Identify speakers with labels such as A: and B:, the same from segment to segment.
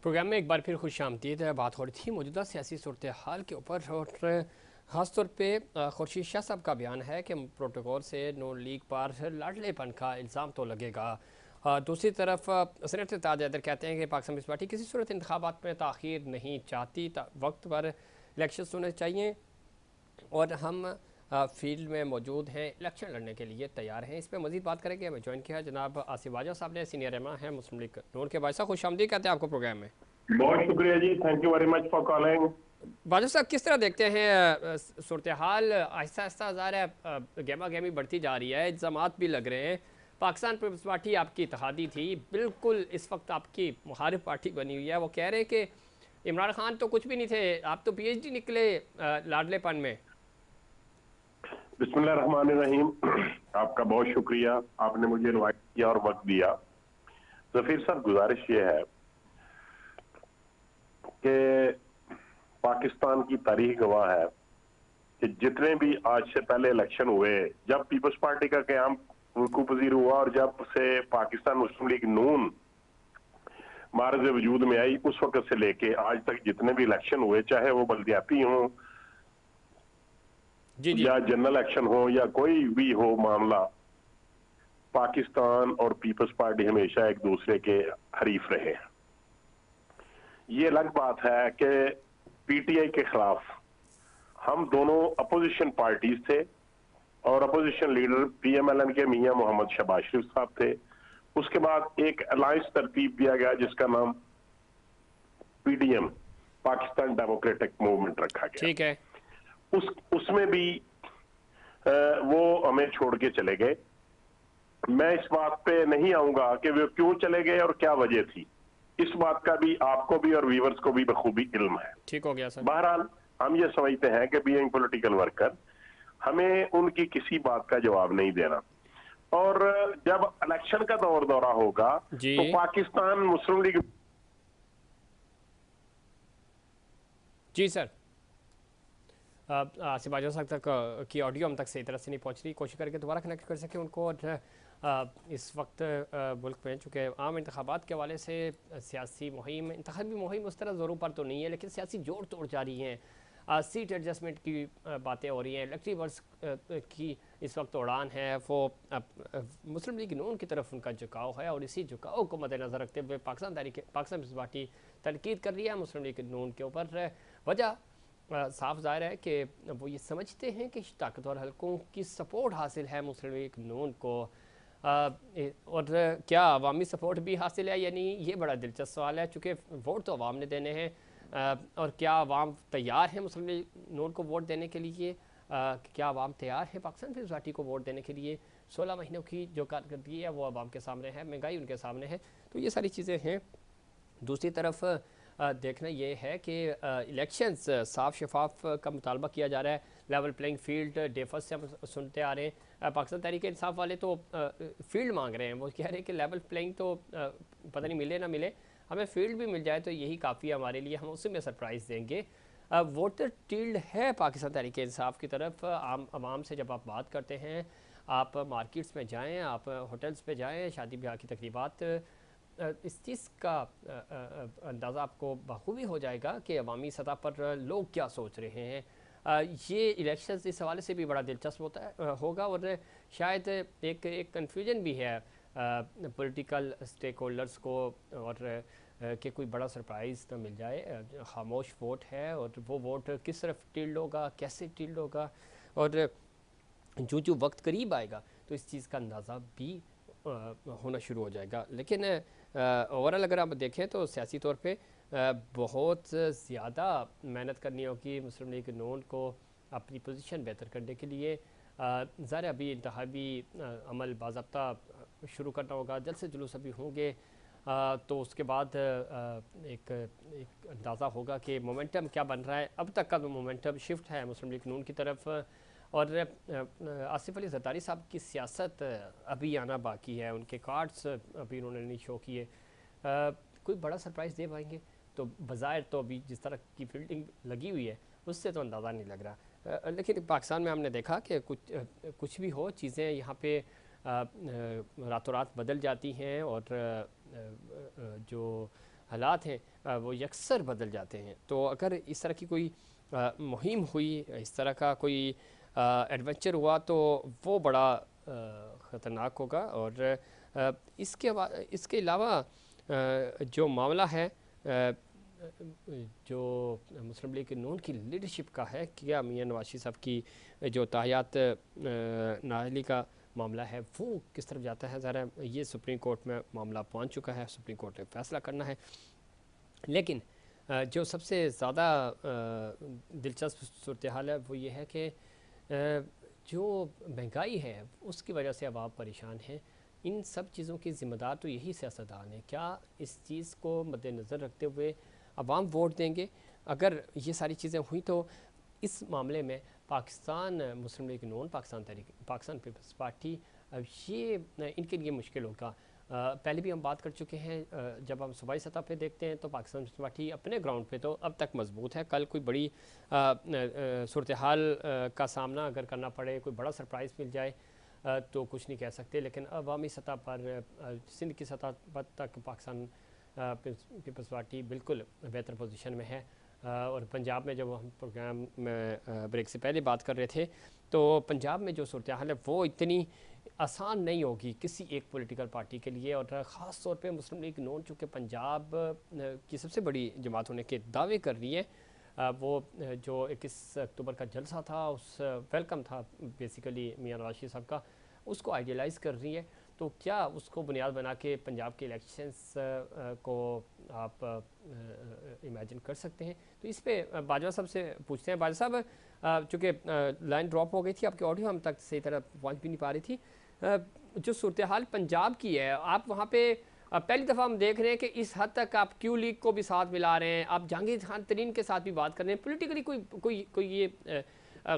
A: Programme में एक बार फिर खुशामदीद। बात हो रही थी मौजूदा सियासी सूरत हाल के ऊपर और ख़ास तौर पर खुर्शीद शाह साहब का बयान है कि प्रोटोकॉल से नून लीग पर लाडलेपन का इल्ज़ाम तो लगेगा। दूसरी तरफ सेनेटर ताज हैदर कहते हैं कि पाकिस्तान पीपल्स पार्टी किसी सूरत इंतखाबात में ताख़ीर नहीं चाहती, वक्त पर इलेक्शन होने चाहिए और हम फील्ड में मौजूद हैं, इलेक्शन लड़ने के लिए तैयार हैं। इस पर मजीद बात करेंगे। हमें ज्वाइन किया जनाब आसिफ वाजा साहब ने, सीनियर रहनुमा हैं मुस्लिम लीग नून के। भाई साहब खुश आमदीद कहते हैं आपको प्रोग्राम में।
B: बहुत शुक्रिया जी, thank you very much for calling.
A: बाजू साहब किस तरह देखते हैं सूरत हाल? आहिस्ता आहिस्ता ज़ाहिर है गहमा गहमी बढ़ती जा रही है, इल्ज़ामात भी लग रहे हैं। पाकिस्तान पीपल्स पार्टी आपकी इत्तेहादी थी, बिल्कुल इस वक्त आपकी मुखारिफ पार्टी बनी हुई है। वो कह रहे हैं कि इमरान खान तो कुछ भी नहीं थे, आप तो PhD निकले लाडलेपन में।
B: बिस्मिल्लाहिर्रहमानिर्रहीम। आपका बहुत शुक्रिया, आपने मुझे इनवाइट किया और वक्त दिया। जफीर साहब, गुजारिश ये है कि पाकिस्तान की तारीख गवाह है कि जितने भी आज से पहले इलेक्शन हुए, जब पीपल्स पार्टी का क़याम वकूफ़ पज़ीर हुआ और जब से पाकिस्तान मुस्लिम लीग नून मार्ज़ वजूद में आई, उस वक्त से लेके आज तक जितने भी इलेक्शन हुए, चाहे वो बल्दियाती हों
A: जी जी।
B: या जनरल इलेक्शन हो या कोई भी हो मामला, पाकिस्तान और पीपल्स पार्टी हमेशा एक दूसरे के हरीफ रहे हैं। ये अलग बात है कि PTI के खिलाफ हम दोनों अपोजिशन पार्टीज थे और अपोजिशन लीडर PMLN के मियां मोहम्मद शहबाज शरीफ साहब थे। उसके बाद एक अलायंस तरतीब दिया गया जिसका नाम PDM, पाकिस्तान डेमोक्रेटिक मूवमेंट रखा गया।
A: ठीक है।
B: उसमें भी वो हमें छोड़ के चले गए। मैं इस बात पे नहीं आऊंगा कि वे क्यों चले गए और क्या वजह थी। इस बात का भी आपको भी और व्यूवर्स को भी बखूबी इल्म है।
A: ठीक हो गया सर।
B: बहरहाल, हम ये समझते हैं कि बीइंग पॉलिटिकल वर्कर हमें उनकी किसी बात का जवाब नहीं देना। और जब इलेक्शन का दौरा होगा
A: जी
B: तो पाकिस्तान मुस्लिम लीग।
A: जी सर। आसिफ वाजा साहब तक की ऑडियो हम तक सही तरह से नहीं पहुंच रही, कोशिश करके दोबारा कनेक्ट कर सकें उनको। और इस वक्त मुल्क में चूँकि आम इंतखाबात के हवाले से सियासी मुहिम, इंतखाबी मुहिम उस तरह ज़ोरों पर तो नहीं है, लेकिन सियासी जोड़ तोड़ जारी हैं। सीट एडजस्टमेंट की बातें हो रही हैं, इलेक्ट्रिवर्स की इस वक्त उड़ान है। वो मुस्लिम लीग नून की तरफ उनका झुकाव है और इसी झुकाव को मद्देनज़र रखते हुए पाकिस्तान पीपल्स पार्टी तनकीद कर रही है मुस्लिम लीग नून के ऊपर। वजह साफ ज़ाहिर है कि वो ये समझते हैं कि ताकतवर हलकों की सपोर्ट हासिल है मुस्लिम लीग नून को। और क्या अवामी सपोर्ट भी हासिल है या नहीं, ये बड़ा दिलचस्प सवाल है, चूँकि वोट तो अवाम ने देने हैं। और क्या अवाम तैयार है मुस्लिम लीग नून को वोट देने के लिए? क्या अवाम तैयार है पाकिस्तान पीपल्स पार्टी को वोट देने के लिए? 16 महीनों की जो कारकर्दगी है वो अवाम के सामने है, महंगाई उनके सामने है, तो ये सारी चीज़ें हैं। दूसरी तरफ देखना ये है कि इलेक्शंस साफ शफाफ का मुतालबा किया जा रहा है। लेवल प्लेइंग फील्ड डेफस से हम सुनते आ रहे हैं। पाकिस्तान तहरीक इंसाफ वाले तो फील्ड मांग रहे हैं, वो कह रहे हैं कि लेवल प्लेइंग तो पता नहीं मिले ना मिले, हमें फील्ड भी मिल जाए तो यही काफ़ी है हमारे लिए, हम उसी में सरप्राइज़ देंगे। वोटर टील्ड है पाकिस्तान तहरीक इंसाफ की तरफ। आम आवाम से जब आप बात करते हैं, आप मार्केट्स में जाएँ, आप होटल्स पे जाएँ, शादी ब्याह की तकरीबात, इस चीज़ का अंदाज़ा आपको बखूबी हो जाएगा कि अवामी सतह पर लोग क्या सोच रहे हैं। ये इलेक्शंस इस हवाले से भी बड़ा दिलचस्प होगा और शायद एक कन्फ्यूजन भी है पॉलिटिकल स्टेक होल्डर्स को, और कि कोई बड़ा सरप्राइज़ ना मिल जाए। खामोश वोट है और वो वोट किस तरफ टिल्ड होगा, कैसे टिल्ड होगा, और जो जो वक्त करीब आएगा तो इस चीज़ का अंदाज़ा भी होना शुरू हो जाएगा। लेकिन ओवरऑल अगर आप देखें तो सियासी तौर पे बहुत ज़्यादा मेहनत करनी होगी मुस्लिम लीग नून को अपनी पोजीशन बेहतर करने के लिए। ज़ाहिर अभी इंतहाबी अमल बाज़ाब्ता शुरू करना होगा, जलसे जुलूस अभी होंगे, तो उसके बाद एक एक अंदाज़ा होगा कि मोमेंटम क्या बन रहा है। अब तक का जो मोमेंटम शिफ्ट है मुस्लिम लीग नून की तरफ। और आसिफ अली ज़रदारी साहब की सियासत अभी आना बाकी है, उनके कार्ड्स अभी उन्होंने नहीं शो किए। कोई बड़ा सरप्राइज़ दे पाएंगे? तो बज़ाहिर तो अभी जिस तरह की फील्डिंग लगी हुई है उससे तो अंदाज़ा नहीं लग रहा। लेकिन पाकिस्तान में हमने देखा कि कुछ भी हो, चीज़ें यहाँ पे रातों रात बदल जाती हैं। और जो हालात हैं वो यकसर बदल जाते हैं। तो अगर इस तरह की कोई मुहिम हुई, इस तरह का कोई एडवेंचर हुआ तो वो बड़ा ख़तरनाक होगा। और इसके अलावा जो मामला है जो मुस्लिम लीग नून की लीडरशिप का है, क्या मियां नवाज शरीफ साहब की जो ताहियात नाअहली का मामला है वो किस तरफ जाता है, ज़रा ये सुप्रीम कोर्ट में मामला पहुंच चुका है, सुप्रीम कोर्ट ने फैसला करना है। लेकिन जो सबसे ज़्यादा दिलचस्प सूरत हाल है वो ये है कि जो महंगाई है उसकी वजह से अब आप परेशान हैं। इन सब चीज़ों की ज़िम्मेदार तो यही सियासतदान है। क्या इस चीज़ को मद्देनज़र रखते हुए अवाम वोट देंगे? अगर ये सारी चीज़ें हुई तो इस मामले में पाकिस्तान मुस्लिम लीग नून, पाकिस्तान पीपल्स पार्टी, अब ये इनके लिए मुश्किल होगा। पहले भी हम बात कर चुके हैं, जब हम सूबाई सतह पे देखते हैं तो पाकिस्तान पीपल्स पार्टी अपने ग्राउंड पे तो अब तक मजबूत है। कल कोई बड़ी सूरत हाल का सामना अगर करना पड़े, कोई बड़ा सरप्राइज़ मिल जाए तो कुछ नहीं कह सकते। लेकिन अवामी सतह पर, सिंध की सतह पर तक पाकिस्तान पीपल्स पार्टी बिल्कुल बेहतर पोजीशन में है। और पंजाब में जब हम प्रोग्राम में ब्रेक से पहले बात कर रहे थे तो पंजाब में जो सूरत हाल है वो इतनी आसान नहीं होगी किसी एक पॉलिटिकल पार्टी के लिए। और ख़ास तौर पे मुस्लिम लीग नून चूँकि पंजाब की सबसे बड़ी जमात होने के दावे कर रही है, वो जो 21 अक्टूबर का जलसा था उस वेलकम था बेसिकली मियां नवाज शरीफ साहब का, उसको आइडियलाइज़ कर रही है। तो क्या उसको बुनियाद बना के पंजाब के इलेक्शंस को आप इमेजिन कर सकते हैं? तो इस पे बाजवा साहब से पूछते हैं। बाजवा साहब, चूँकि लाइन ड्रॉप हो गई थी आपकी, ऑडियो हम तक सही तरह पहुँच भी नहीं पा रही थी। जो सूरत हाल पंजाब की है, आप वहाँ पे पहली दफ़ा हम देख रहे हैं कि इस हद तक आप क्यू लीग को भी साथ मिला रहे हैं, आप जहांगीर खान तरीन के साथ भी बात कर रहे हैं। पोलिटिकली कोई ये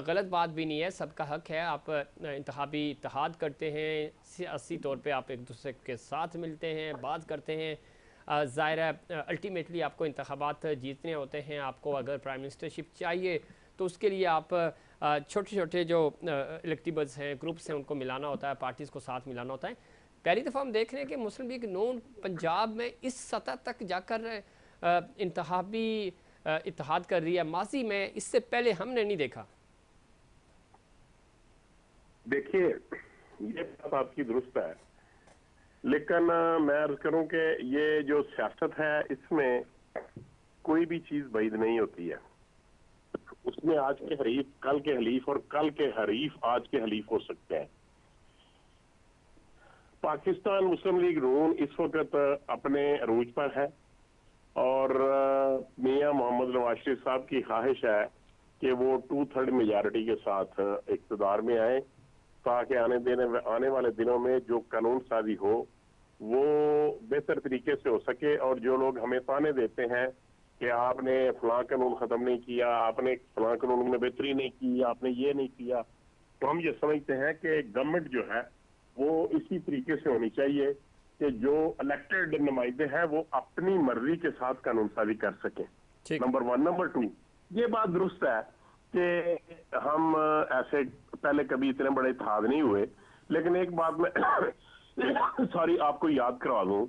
A: गलत बात भी नहीं है, सबका हक है। आप इंतखाबी इत्तेहाद करते हैं, सियासी तौर पे आप एक दूसरे के साथ मिलते हैं, बात करते हैं। ज़ाहिर है अल्टीमेटली आपको इंतखाबात जीतने होते हैं। आपको अगर प्राइम मिनिस्टरशिप चाहिए तो उसके लिए आप छोटे छोटे जो इलेक्टिबल्स हैं, ग्रुप्स हैं, उनको मिलाना होता है, पार्टीज़ को साथ मिलाना होता है। पहली दफ़ा हम देख रहे हैं कि मुस्लिम लीग नून पंजाब में इस सतह तक जाकर इंतखाबी इत्तेहाद कर रही है। माजी में इससे पहले हमने नहीं देखा।
B: देखिए, ये बात आपकी दुरुस्त है, लेकिन मैं अर्ज करूं कि ये जो सियासत है इसमें कोई भी चीज बैद नहीं होती है। उसमें आज के हरीफ कल के हलीफ और कल के हरीफ आज के हलीफ हो सकते हैं। पाकिस्तान मुस्लिम लीग नून इस वक्त अपने अरूज पर है और मियां मोहम्मद नवाज शरीफ साहब की ख्वाहिश है कि वो 2/3 मेजॉरिटी के साथ इक़्तिदार में आए, ताकि आने वाले दिनों में जो कानून साजी हो वो बेहतर तरीके से हो सके। और जो लोग हमें ताने देते हैं कि आपने फलां कानून खत्म नहीं किया, आपने फलां कानून में बेहतरी नहीं की, आपने ये नहीं किया, तो हम ये समझते हैं कि गवर्नमेंट जो है वो इसी तरीके से होनी चाहिए कि जो इलेक्टेड नुमाइंदे हैं वो अपनी मर्जी के साथ कानून साजी कर सकें। नंबर 1। नंबर 2, ये बात दुरुस्त है कि हम ऐसे पहले कभी इतने बड़े इत्तेहाद नहीं हुए, लेकिन एक बात मैं सॉरी आपको याद करवा दूं,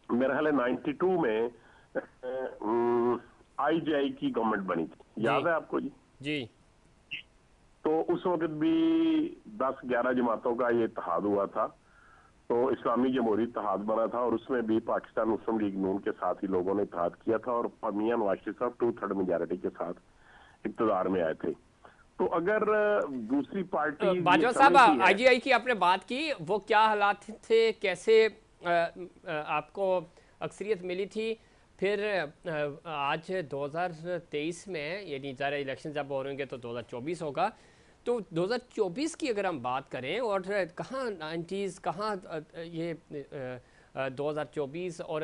B: मेरा ख्याल है 92 में IJI की गवर्नमेंट बनी थी, याद है आपको जी?
A: जी।
B: तो उस वक्त भी 10-11 जमातों का ये इत्तेहाद हुआ था, तो इस्लामी जमहूरी इत्तेहाद बना था और उसमें भी पाकिस्तान मुस्लिम लीग नून के साथ ही लोगों ने इत्तेहाद किया था और मियां नवाज शरीफ साहब 2/3 मेजॉरिटी के साथ इक़्तिदार में आए थे। तो अगर दूसरी पार्टी,
A: बाजवा साहब, IJI की आपने बात की, वो क्या हालात थे, कैसे आपको अक्सरियत मिली थी? फिर आज 2023 में, यानी ज़रा इलेक्शन जब हो रहेंगे तो 2024 होगा, तो 2024 की अगर हम बात करें और कहाँ 90s, कहाँ ये 2024 और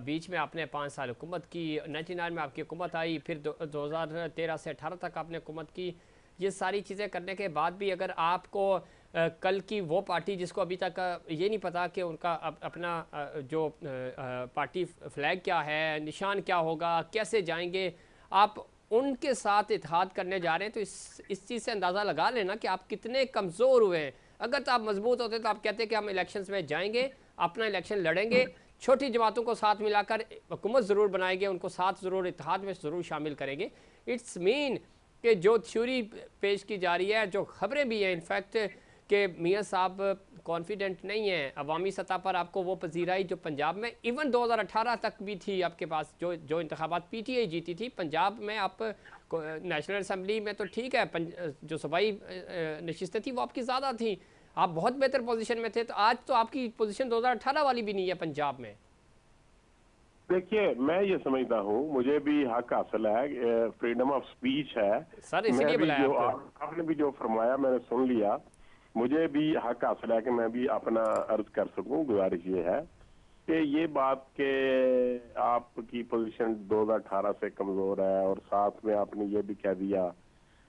A: बीच में आपने 5 साल हुकूमत की, 99 में आपकी हुकूमत आई, फिर 2013 से 18 तक आपने हुकूमत की। ये सारी चीज़ें करने के बाद भी अगर आपको कल की वो पार्टी जिसको अभी तक ये नहीं पता कि उनका अपना जो पार्टी फ्लैग क्या है, निशान क्या होगा, कैसे जाएंगे, आप उनके साथ इत्तेहाद करने जा रहे हैं, तो इस चीज़ से अंदाज़ा लगा लेना कि आप कितने कमज़ोर हुए हैं। अगर तो आप मजबूत होते तो आप कहते कि हम इलेक्शंस में जाएंगे, अपना इलेक्शन लड़ेंगे, छोटी जमातों को साथ मिलाकर हुकूमत ज़रूर बनाएंगे, उनको साथ ज़रूर इत्तेहाद में ज़रूर शामिल करेंगे। इट्स मीन कि जो थ्योरी पेश की जा रही है, जो खबरें भी हैं इनफैक्ट कि मियाँ साहब कॉन्फिडेंट नहीं है अवामी सतह पर। आपको वो पजीराई जो पंजाब में इवन 2018 तक भी थी आपके पास, जो इंतखाबात PTI जीती थी पंजाब में, आप नेशनल असम्बली में तो ठीक है, जो सूबाई नशिस्तें थी वो आपकी ज़्यादा थी, आप बहुत बेहतर पोजीशन में थे। तो आज तो आपकी पोजीशन 2018 वाली भी नहीं है पंजाब में।
B: देखिए, मैं ये समझता हूँ, मुझे भी हक हासिल है, फ्रीडम ऑफ स्पीच है।
A: सर
B: मैं
A: इसीलिए
B: भी
A: बुलाया
B: जो
A: आपको।
B: आपने भी जो फरमाया मैंने सुन लिया, मुझे भी हक हासिल है कि मैं भी अपना अर्ज कर सकूं। गुजारिश ये है कि ये बात के आपकी पोजीशन 2018 से कमजोर है, और साथ में आपने ये भी कह दिया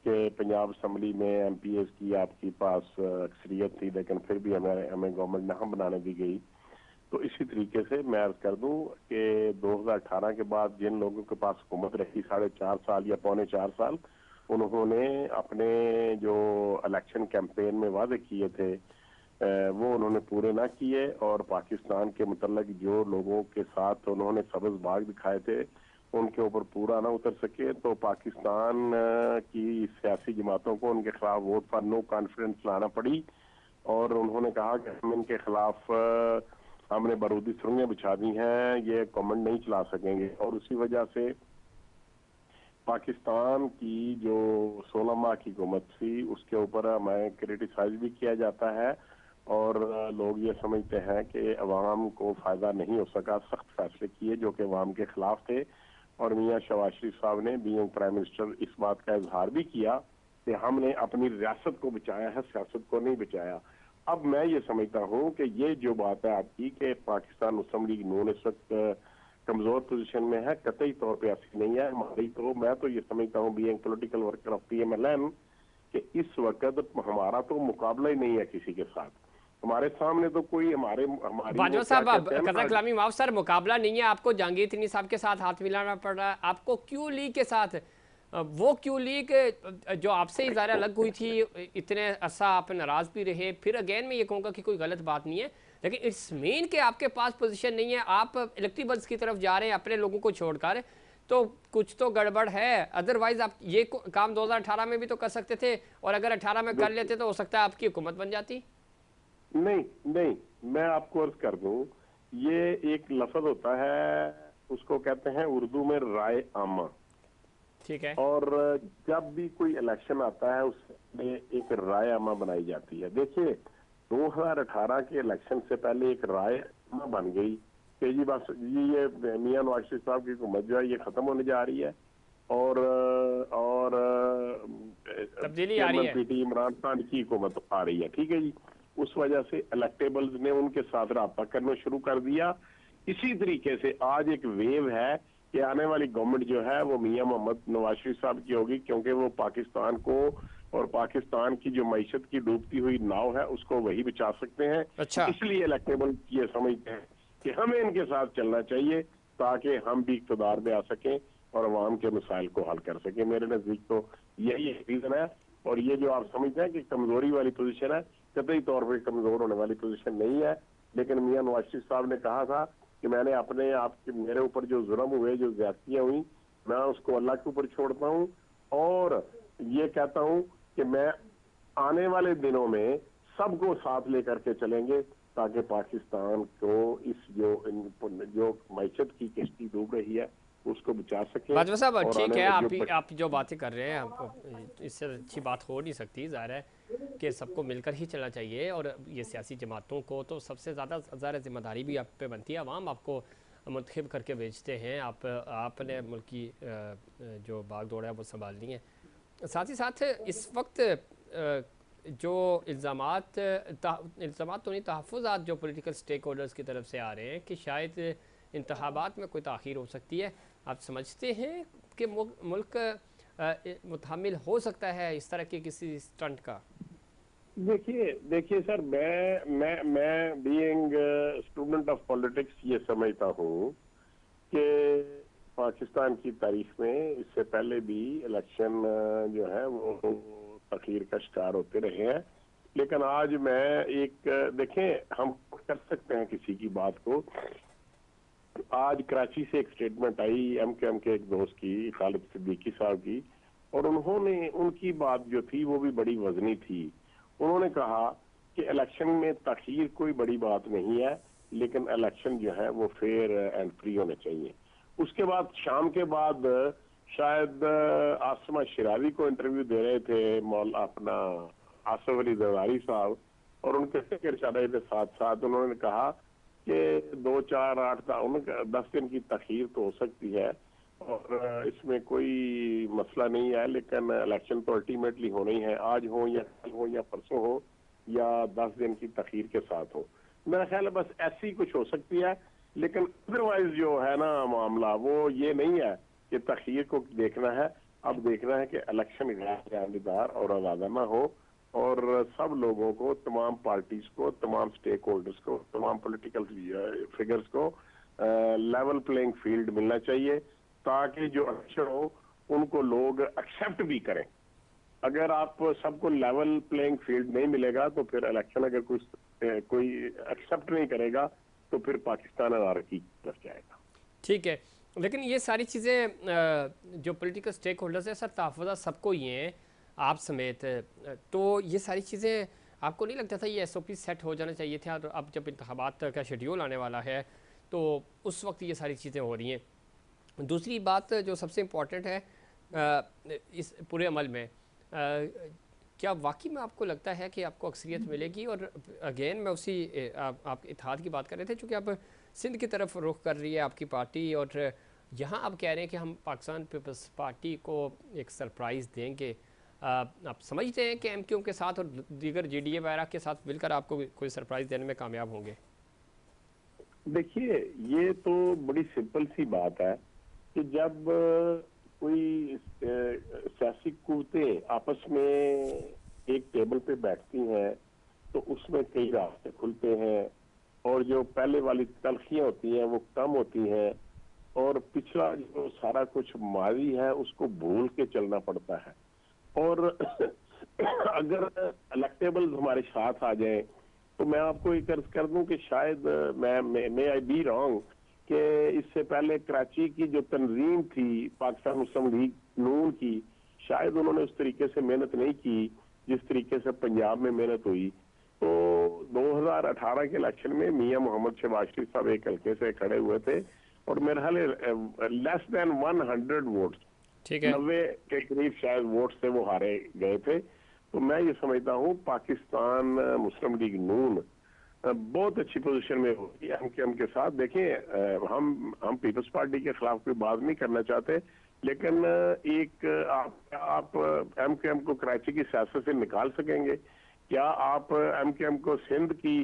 B: कि पंजाब असम्बली में MPs की आपके पास अक्सरियत थी, लेकिन फिर भी हमें गवर्नमेंट नहीं बनाने दी गई। तो इसी तरीके से मैं अर्ज कर दूं कि 2018 के बाद जिन लोगों के पास हुकूमत रही 4.5 साल या 4.25 साल, उन्होंने अपने जो इलेक्शन कैंपेन में वादे किए थे वो उन्होंने पूरे ना किए, और पाकिस्तान के मतलब जो लोगों के साथ उन्होंने सब्ज बाग दिखाए थे उनके ऊपर पूरा ना उतर सके, तो पाकिस्तान की सियासी जमातों को उनके खिलाफ वोट फॉर नो कॉन्फिडेंस लाना पड़ी। और उन्होंने कहा कि हम इनके खिलाफ हमने बारूदी सुरंगें बिछा दी हैं, ये गवर्नमेंट नहीं चला सकेंगे। और उसी वजह से पाकिस्तान की जो 16 माह की हुकूमत थी उसके ऊपर हमें क्रिटिसाइज भी किया जाता है, और लोग ये समझते हैं कि अवाम को फायदा नहीं हो सका। सख्त फैसले किए जो कि अवाम के खिलाफ थे, और मियाँ शहबाज शरीफ साहब ने बीइंग प्राइम मिनिस्टर इस बात का इजहार भी किया कि हमने अपनी रियासत को बचाया है, सियासत को नहीं बचाया। अब मैं ये समझता हूँ कि ये जो बात है आपकी कि पाकिस्तान मुस्लिम लीग नून इस वक्त कमजोर पोजीशन में है, कतई तौर पे ऐसी नहीं है हमारी। तो मैं तो ये समझता हूँ being political worker of PMLN कि इस वक्त हमारा तो मुकाबला ही नहीं है किसी के साथ। हमारे सामने तो कोई हमारी
A: बाजवा
B: वो क्या
A: साहब, अब
B: कहते हैं
A: कदर
B: ना।
A: कलामी माफ सर, मुकाबला नहीं है, आपको जहांगीर तनी साहब के साथ हाथ मिलाना पड़ रहा है। आपको क्यों लीग के साथ, वो क्यों लीग जो आपसे ही ज़्यादा अलग हुई थी, इतने अरसा आप नाराज़ भी रहे। फिर अगेन मैं ये कहूँगा कि कोई गलत बात नहीं है, लेकिन इट्स मीन कि आपके पास पोजीशन नहीं है, आप इलेक्टेबल्स की तरफ जा रहे हैं अपने लोगों को छोड़कर, तो कुछ तो गड़बड़ है। अदरवाइज आप ये काम 2018 में भी तो कर सकते थे, और अगर 18 में कर लेते तो हो सकता है आपकी हुकूमत बन जाती।
B: नहीं नहीं, मैं आपको अर्ज कर दूं, ये एक लफ्ज होता है, उसको कहते हैं उर्दू में राय आमा।
A: ठीक है।
B: और जब भी कोई इलेक्शन आता है उसमें एक राय आमा बनाई जाती है। देखिए, 2018 के इलेक्शन से पहले एक राय आमा बन गई कि जी बस जी ये मियां नवाज शरीफ साहब की हुकूमत जो है ये खत्म होने जा रही है, और
A: तब्दीली आ रही
B: चेयरमैन
A: है।
B: PT इमरान खान की हुकूमत आ रही है। ठीक है जी, उस वजह से इलेक्टेबल्स ने उनके साथ राब्ता करना शुरू कर दिया। इसी तरीके से आज एक वेव है कि आने वाली गवर्नमेंट जो है वो मियां मोहम्मद नवाज शरीफ साहब की होगी, क्योंकि वो पाकिस्तान को और पाकिस्तान की जो मईशत की डूबती हुई नाव है उसको वही बचा सकते हैं।
A: अच्छा।
B: इसलिए इलेक्टेबल ये समझते हैं कि हमें इनके साथ चलना चाहिए ताकि हम भी इक़्तिदार में आ सकें और अवाम के मसाइल को हल कर सकें। मेरे नजदीक तो यही रीजन है। और ये जो आप समझते हैं कि कमजोरी वाली पोजीशन है, कतई तौर पर कमजोर होने वाली पोजीशन नहीं है। लेकिन मियां नवाज शरीफ साहब ने कहा था कि मैंने अपने आप के मेरे ऊपर जो जुल्म हुए, जो ज्यादतियां हुई, मैं उसको अल्लाह के ऊपर छोड़ता हूं, और ये कहता हूं कि मैं आने वाले दिनों में सबको साथ लेकर के चलेंगे ताकि पाकिस्तान को इस जो मैशत की किश्ती डूब रही है उसको बचा सके।
A: बाजवा साहब
B: और
A: ठीक
B: आने
A: है,
B: वाले
A: आप जो बातें कर रहे हैं इससे अच्छी बात हो नहीं सकती। ज़ाहिर है कि सबको मिलकर ही चलना चाहिए, और ये सियासी जमातों को तो सबसे ज़्यादा ज़ाहिर जिम्मेदारी भी आप पे बनती है। अवाम आपको मुंतखब करके भेजते हैं, आपने मुल्क की जो भाग दौड़ है वो संभालनी है। साथ ही साथ इस वक्त जो इल्ज़ामात तो नहीं, तहफ़्फ़ुज़ात जो पॉलिटिकल स्टेक होल्डर्स की तरफ से आ रहे हैं कि शायद इंतखाबात में कोई ताख़ीर हो सकती है, आप समझते हैं कि मुल्क मुतहम्मिल हो सकता है इस तरह के किसी स्टंट का?
B: देखिए देखिए सर, मैं बीइंग स्टूडेंट ऑफ पॉलिटिक्स ये समझता हूँ कि पाकिस्तान की तारीख में इससे पहले भी इलेक्शन जो है वो तखीर का शिकार होते रहे हैं। लेकिन आज मैं एक देखें, हम कर सकते हैं किसी की बात को, आज कराची से एक स्टेटमेंट आई एमकेएम के एक दोस्त की, खालिद सिद्दीकी साहब की, और उन्होंने, उनकी बात जो थी वो भी बड़ी वजनी थी। उन्होंने कहा कि इलेक्शन में ताखीर कोई बड़ी बात नहीं है, लेकिन इलेक्शन जो है वो फेयर एंड फ्री होने चाहिए। उसके बाद शाम के बाद शायद आसमा शिरावी को इंटरव्यू दे रहे थे मौल अपना आसिफ अली जरदारी साहब, और उनके फिक्र चल रहे थे साथ साथ। उन्होंने कहा कि 2, 4, 8, 10 दिन की तखीर तो हो सकती है और इसमें कोई मसला नहीं है, लेकिन इलेक्शन तो अल्टीमेटली होना ही है, आज हो या कल हो या परसों हो या 10 दिन की तखीर के साथ हो। मेरा ख्याल है बस ऐसी कुछ हो सकती है, लेकिन अदरवाइज जो है ना मामला वो ये नहीं है कि तखीर को देखना है। अब देखना है कि इलेक्शन गैर जानबदार और आज़ादाना हो और सब लोगों को, तमाम पार्टीज को, तमाम स्टेक होल्डर्स को, तमाम पॉलिटिकल फिगर्स को लेवल प्लेइंग फील्ड मिलना चाहिए, ताकि जो इलेक्शन हो उनको लोग एक्सेप्ट भी करें। अगर आप सबको लेवल प्लेइंग फील्ड नहीं मिलेगा तो फिर इलेक्शन अगर कोई एक्सेप्ट नहीं करेगा तो फिर पाकिस्तान अनारकी की तरफ जाएगा।
A: ठीक है, लेकिन ये सारी चीज़ें जो पॉलिटिकल स्टेक होल्डर्स हैं सर, तहफ़्फ़ुज़ात सबको ही हैं, आप समेत, तो ये सारी चीज़ें आपको नहीं लगता था ये SOP सेट हो जाना चाहिए था? और अब जब इंतखाबात का शेड्यूल आने वाला है तो उस वक्त ये सारी चीज़ें हो रही हैं। दूसरी बात जो सबसे इम्पॉर्टेंट है इस पूरे अमल में, क्या वाकई में आपको लगता है कि आपको अक्सरियत मिलेगी? और अगेन मैं उसी आप इत्तेहाद की बात कर रहे थे, चूँकि आप सिंध की तरफ रुख कर रही है आपकी पार्टी, और यहाँ आप कह रहे हैं कि हम पाकिस्तान पीपल्स पार्टी को एक सरप्राइज़ देंगे। आप समझते हैं कि MQM के साथ और दीगर GDA वगैरह के साथ मिलकर आपको कोई सरप्राइज़ देने में कामयाब होंगे?
B: देखिए, ये तो बड़ी सिंपल सी बात है कि जब कोई सियासी कुव्वतें आपस में एक टेबल पे बैठती हैं तो उसमें कई रास्ते खुलते हैं, और जो पहले वाली तलखियां होती हैं वो कम होती हैं, और पिछला जो सारा कुछ माजी है उसको भूल के चलना पड़ता है। और अगर इलेक्टेबल्स हमारे साथ आ जाएं तो मैं आपको एक अर्ज कर दूं कि शायद मैं आई बी रॉन्ग कि इससे पहले कराची की जो तंजीम थी पाकिस्तान मुस्लिम लीग नून की, शायद उन्होंने उस तरीके से मेहनत नहीं की जिस तरीके से पंजाब में मेहनत हुई। तो 2018 के इलेक्शन में मियां मोहम्मद शहबाज शरीफ साहब एक हल्के से खड़े हुए थे और मेरे ख्याल लेस देन 100 वोट्स,
A: ठीक है,
B: 90 के करीब शायद वोट से वो हारे गए थे। तो मैं ये समझता हूँ पाकिस्तान मुस्लिम लीग नून बहुत अच्छी पोजीशन में होगी MQM के साथ। देखिए, हम पीपल्स पार्टी के खिलाफ कोई बात नहीं करना चाहते, लेकिन एक आप MQM को कराची की सियासत से निकाल सकेंगे? क्या आप MQM को सिंध की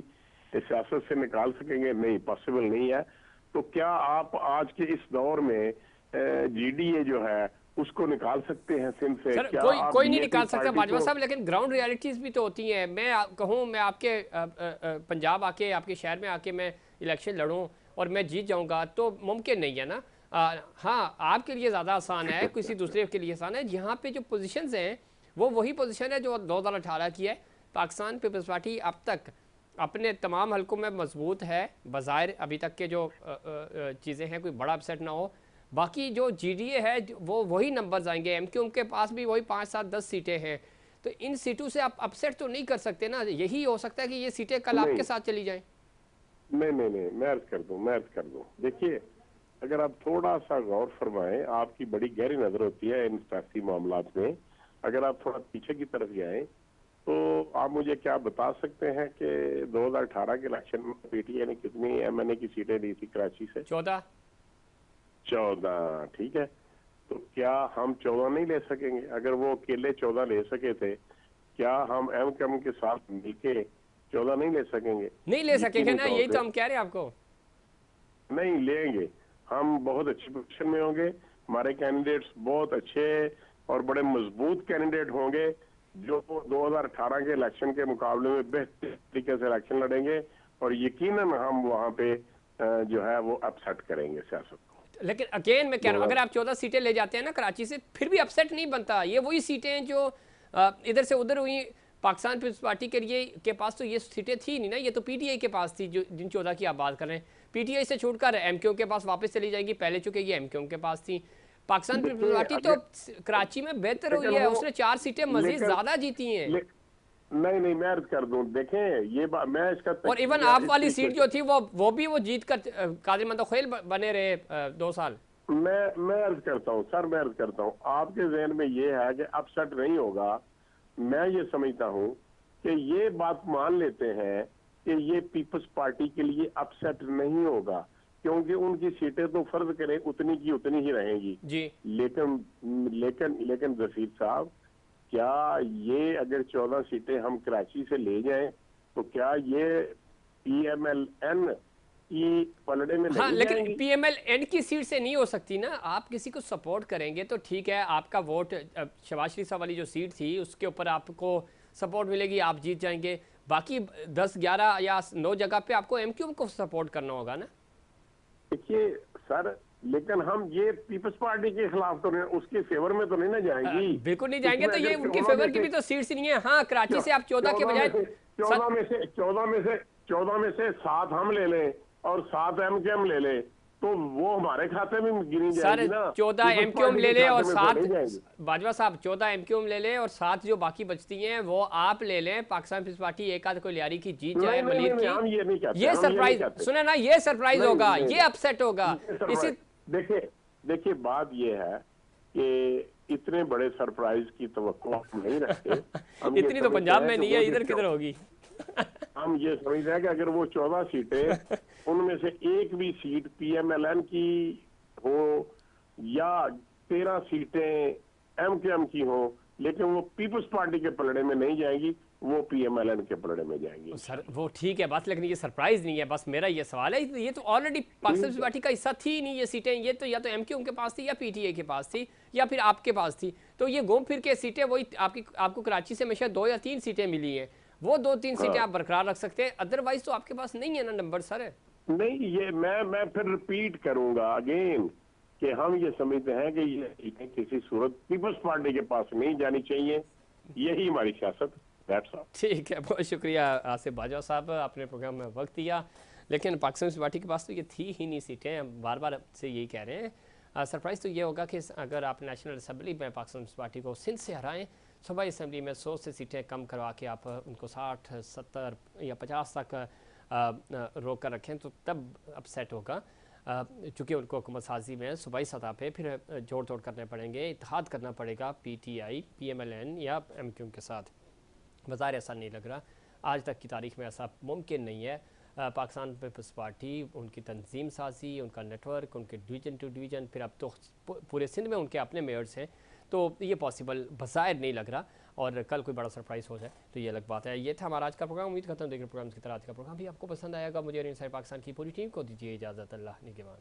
B: सियासत से निकाल सकेंगे? नहीं, पॉसिबल नहीं है। तो क्या आप आज के इस दौर में GDA जो है उसको निकाल सकते हैं सिंध से?
A: सर
B: क्या
A: कोई नहीं
B: BNP
A: निकाल सकता
B: पार्टी
A: बाजवा
B: को?
A: साहब, लेकिन ग्राउंड रियलिटीज़ भी तो होती हैं। मैं कहूँ मैं आपके पंजाब आके, आपके शहर में आके मैं इलेक्शन लड़ूँ और मैं जीत जाऊँगा तो मुमकिन नहीं है ना। हाँ, आपके लिए ज़्यादा आसान है, किसी दूसरे के लिए आसान है। यहाँ पे जो पोजीशंस हैं वो वही पोजीशन है जो 2018 की है। पाकिस्तान पीपल्स पार्टी अब तक अपने तमाम हलकों में मजबूत है, बज़ाहिर अभी तक के जो चीज़ें हैं कोई बड़ा अपसेट ना हो। बाकी जो GDA है वो वही नंबर्स आएंगे, MQM के पास भी वही 5, 7, 10 सीटें हैं, तो इन सीटों से आप अपसेट तो नहीं कर सकते ना। यही हो सकता है कि ये सीटें कल
B: नहीं
A: आपके साथ चली जाएं।
B: नहीं नहीं नहीं, मैं अर्ज कर दूं। देखिए, अगर आप थोड़ा सा गौर फरमाएं, आपकी बड़ी गहरी नजर होती है इन सियासी मामलात में। अगर आप थोड़ा पीछे की तरफ जाएं तो आप मुझे क्या बता सकते हैं कि 2018 के इलेक्शन में PTI ने कितनी MNA की सीटें ली थी कराची से?
A: 14।
B: 14, ठीक है। तो क्या हम 14 नहीं ले सकेंगे? अगर वो अकेले 14 ले सके थे, क्या हम MQM के साथ मिलके 14 नहीं ले सकेंगे?
A: नहीं ले सकेंगे ना,
B: यकीनी
A: यही
B: तौर
A: तो
B: पे
A: हम कह रहे हैं आपको।
B: नहीं लेंगे। हम बहुत अच्छी पोजीशन में होंगे, हमारे कैंडिडेट्स बहुत अच्छे और बड़े मजबूत कैंडिडेट होंगे जो 2018 के इलेक्शन के मुकाबले में बेहतर तरीके से इलेक्शन लड़ेंगे, और यकीनन हम वहां पे जो है वो अपसेट करेंगे सियासत को।
A: लेकिन अगेन मैं कह रहा हूँ, अगर आप 14 सीटें ले जाते हैं ना कराची से, फिर भी अपसेट नहीं बनता। ये वही सीटें हैं जो इधर से उधर हुई। पाकिस्तान पीपल्स पार्टी के लिए के पास तो ये सीटें थी नहीं ना, ये तो पीटीआई के पास थी, जो जिन 14 की आप बात कर रहे हैं। पीटीआई से छूटकर एमक्यूएम के पास वापस चली जाएगी, पहले चूंकि ये एमक्यूएम के पास थी। पाकिस्तान पीपल्स
B: देखिए
A: पार्टी तो कराची में बेहतर हुई
B: लेकिन
A: है,
B: वो
A: उसने 4 सीटें मजीद
B: लेकिन
A: ज्यादा जीती हैं।
B: नहीं नहीं, मैं अर्ज कर दूं, देखें ये बात मैं इसका
A: और इवन आप वाली सीट जो थी वो भी वो जीत कर कादिर मंतख खेल बने रहे 2 साल।
B: मैं अर्ज करता हूं सर, मैं अर्ज करता हूं, आपके जहन में ये है कि अपसेट नहीं होगा। मैं ये समझता हूं कि ये बात मान लेते हैं कि ये पीपल्स पार्टी के लिए अपसेट नहीं होगा, क्योंकि उनकी सीटें तो फर्ज करें उतनी की उतनी ही रहेंगी
A: जी।
B: लेकिन लेकिन लेकिन जफीर साहब, क्या ये अगर 14 सीटें हम कराची से ले जाएं तो क्या ये PMLN की पलड़े में
A: हाँ,
B: नहीं
A: लेकिन
B: जाएंगी?
A: PMLN की सीट से नहीं हो सकती ना। आप किसी को सपोर्ट करेंगे तो ठीक है, आपका वोट शहबाज शरीफ साहब वाली जो सीट थी उसके ऊपर आपको सपोर्ट मिलेगी, आप जीत जाएंगे। बाकी 10, 11 या 9 जगह पे आपको एमक्यूएम को सपोर्ट करना होगा ना।
B: देखिए सर, लेकिन हम ये पीपल्स पार्टी के खिलाफ तो नहीं, उसके फेवर में तो नहीं ना जाएंगी।
A: बिल्कुल नहीं जाएंगे,
B: उसमें
A: तो ये
B: अगर
A: उनकी
B: 14
A: फेवर
B: में
A: की भी तो सीट्स नहीं है। हाँ, कराची से आप 14 के
B: 14
A: बजाय
B: में से 14 में से 7 हम ले लें और 7 एमक्यूएम ले लें तो वो हमारे खाते में गिनी
A: सर
B: जाएगी ना।
A: 14
B: पीपल्स
A: एमक्यूएम
B: पार्टी
A: ले
B: के
A: ले और
B: खाते में तो
A: 7
B: नहीं जाएंगी।
A: बाजवा साहब 14 एमक्यूएम ले ले और 7 जो बाकी बचती हैं वो आप ले लें। पाकिस्तान पीपल्स पार्टी एक आध कोई लियारी की जीत जाए,
B: नहीं,
A: मलिर
B: नहीं, हम ये नहीं
A: की,
B: कहते,
A: ये
B: हम ये नहीं
A: सरप्राइज
B: कहते।
A: सुने ना, ये सरप्राइज
B: नहीं,
A: होगा,
B: नहीं,
A: ये अपसेट होगा।
B: ये सरप्राइज-
A: इसी
B: देखिए देखिए बात ये है कि इतने बड़े सरप्राइज की तवक्को हम नहीं रखते। हम ये
A: इतनी तो
B: समझते
A: पंजाब
B: हैं
A: में
B: कि
A: नहीं है,
B: वो
A: इधर
B: जो
A: किधर होगी?
B: हम ये समझते हैं कि अगर वो 14 सीटें उनमें से एक भी सीट PMLN की हो या 13 सीटें MQM की हो, लेकिन वो पीपल्स पार्टी के पलड़े में नहीं जाएंगी, वो PMLN के पलड़े में जाएंगी।
A: सर वो ठीक है बात, लेकिन ये सरप्राइज नहीं है। बस मेरा ये सवाल है, ये तो ऑलरेडी पाकिस्तान पीपल्स पार्टी का हिस्सा थी नहीं ये सीटें। ये तो या तो एमक्यूएम के पास थी या पीटीआई के पास थी या फिर आपके पास थी। तो ये घूम फिर के सीटें वही आपको कराची से हमेशा 2 या 3 सीटें मिली हैं, वो 2-3 सीटें आप बरकरार रख सकते हैं। अदरवाइज तो आपके पास नहीं है ना नंबर सर।
B: नहीं, ये मैं फिर रिपीट करूंगा अगेन कि हम ये समझते हैं कि ये सीटें किसी सूरत पीपल्स पार्टी के पास नहीं जानी चाहिए। यही हमारी सियासत। That's all.
A: ठीक है, बहुत शुक्रिया आसिफ बाजवा साहब, आपने प्रोग्राम में वक्त दिया। लेकिन पाकिस्तान पीपल्स पार्टी के पास तो ये थी ही नहीं सीटें, हम बार बार से यही कह रहे हैं। सरप्राइज़ तो ये होगा कि अगर आप नेशनल असम्बली में पाकिस्तान पीपल्स पार्टी को सिंध से हराएं, सूबाई असम्बली में 100 से सीटें कम करवा के आप उनको 60, 70 या 50 तक रोक कर रखें, तो तब अपसेट होगा। चूँकि उनको हुकूमत साजी में सूबाई सतह पे फिर जोड़ तोड़ करने पड़ेंगे, इत्तेहाद करना पड़ेगा PTI, PMLN या MQM के साथ। बाज़ार ऐसा नहीं लग रहा, आज तक की तारीख में ऐसा मुमकिन नहीं है। पाकिस्तान पीपल्स पार्टी, उनकी तंजीम साजी, उनका नेटवर्क, उनके डिवीज़न टू डिवीज़न, फिर अब तो पूरे सिंध में उनके अपने मेयर्स हैं, तो ये पॉसिबल बाज़ाहिर नहीं लग रहा। और कल कोई बड़ा सरप्राइज़ हो जाए तो ये अलग बात है। ये था हमारा आज का प्रोग्राम। उम्मीद करता हूँ देखिए प्रोग्राम की तरह आज का प्रोग्राम भी आपको पसंद आएगा। मुझे और इनसाइड पाकिस्तान की पूरी टीम को दीजिए इजाज़त। अल्लाह निगहबान।